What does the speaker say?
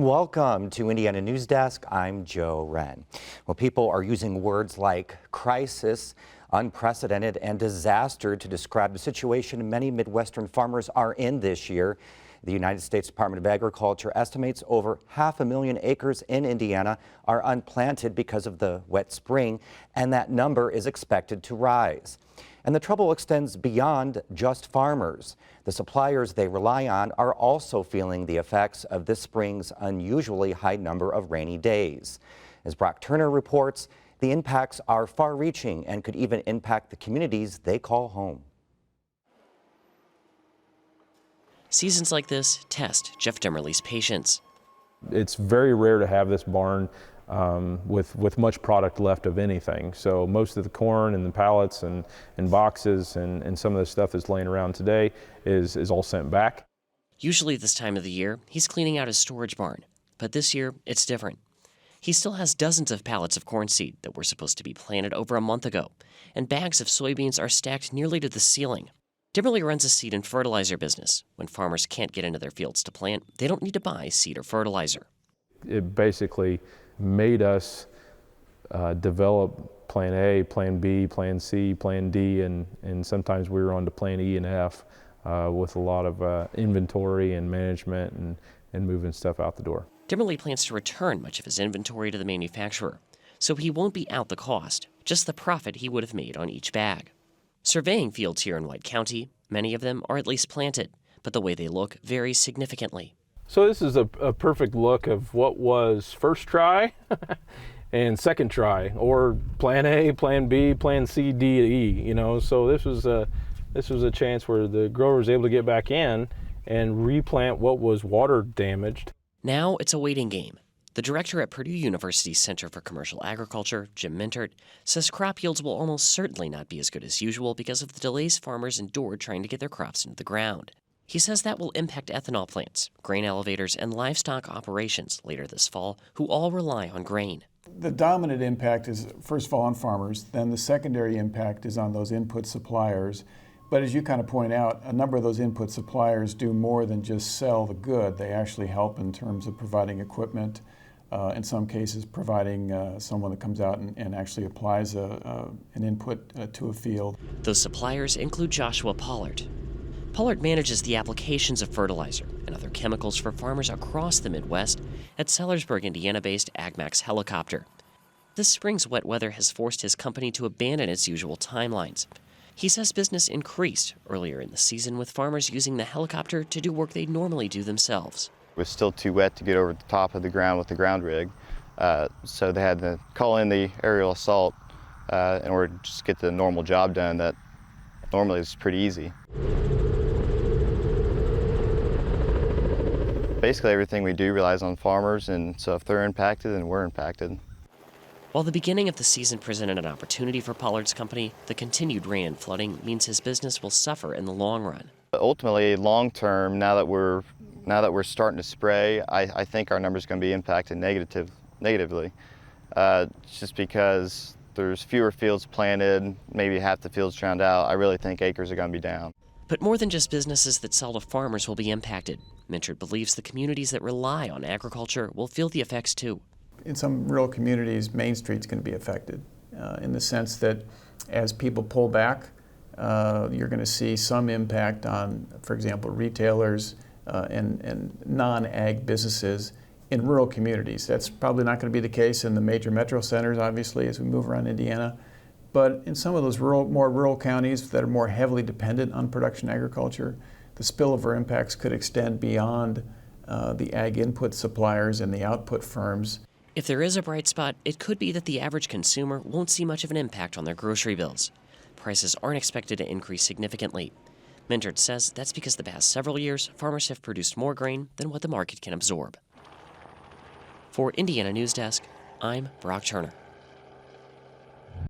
Welcome to Indiana Newsdesk. I'm Joe Wren. Well, people are using words like crisis, unprecedented, and disaster to describe the situation many Midwestern farmers are in this year. The United States Department of Agriculture estimates over 500,000 acres in Indiana are unplanted because of the wet spring, and that number is expected to rise. And the trouble extends beyond just farmers. The suppliers they rely on are also feeling the effects of this spring's unusually high number of rainy days. As Brock Turner reports, the impacts are far-reaching and could even impact the communities they call home. Seasons like this test Jeff Demmerle's patience. It's very rare to have this barn with much product left of anything. So most of the corn and the pallets and boxes and some of the stuff that's laying around today is all sent back. Usually this time of the year, he's cleaning out his storage barn. But this year, it's different. He still has dozens of pallets of corn seed that were supposed to be planted over a month ago, and bags of soybeans are stacked nearly to the ceiling. Demmerle runs a seed and fertilizer business. When farmers can't get into their fields to plant, they don't need to buy seed or fertilizer. It basically made us develop plan A, plan B, plan C, plan D, and sometimes we were on to plan E and F with a lot of inventory and management and moving stuff out the door. Demmerle plans to return much of his inventory to the manufacturer, so he won't be out the cost, just the profit he would have made on each bag. Surveying fields here in White County, many of them are at least planted, but the way they look varies significantly. So this is a perfect look of what was first try and second try, or plan A, plan B, plan C, D, E, you know. So this was a chance where the grower was able to get back in and replant what was water damaged. Now it's a waiting game. The director at Purdue University's Center for Commercial Agriculture, Jim Mintert, says crop yields will almost certainly not be as good as usual because of the delays farmers endured trying to get their crops into the ground. He says that will impact ethanol plants, grain elevators, and livestock operations later this fall, who all rely on grain. The dominant impact is, first of all, on farmers. Then the secondary impact is on those input suppliers. But as you kind of point out, a number of those input suppliers do more than just sell the good. They actually help in terms of providing equipment, in some cases providing someone that comes out and actually applies an input to a field. Those suppliers include Joshua Pollard. Pollard manages the applications of fertilizer and other chemicals for farmers across the Midwest at Sellersburg, Indiana-based AgMax Helicopter. This spring's wet weather has forced his company to abandon its usual timelines. He says business increased earlier in the season with farmers using the helicopter to do work they normally do themselves. It was still too wet to get over the top of the ground with the ground rig, so they had to call in the aerial assault in order to just get the normal job done that normally is pretty easy. Basically everything we do relies on farmers, and so if they're impacted, then we're impacted. While the beginning of the season presented an opportunity for Pollard's company, the continued rain and flooding means his business will suffer in the long run. But ultimately, long term, now that we're starting to spray, I think our numbers are going to be impacted negatively. Just because there's fewer fields planted, maybe half the fields drowned out. I really think acres are going to be down. But more than just businesses that sell to farmers will be impacted. Mintert believes the communities that rely on agriculture will feel the effects too. In some rural communities, Main Street's going to be affected in the sense that as people pull back, you're going to see some impact on, for example, retailers and non-ag businesses in rural communities. That's probably not going to be the case in the major metro centers, obviously, as we move around Indiana. But in some of those more rural counties that are more heavily dependent on production agriculture, the spillover impacts could extend beyond the ag input suppliers and the output firms. If there is a bright spot, it could be that the average consumer won't see much of an impact on their grocery bills. Prices aren't expected to increase significantly. Mintert says that's because the past several years, farmers have produced more grain than what the market can absorb. For Indiana Newsdesk, I'm Brock Turner.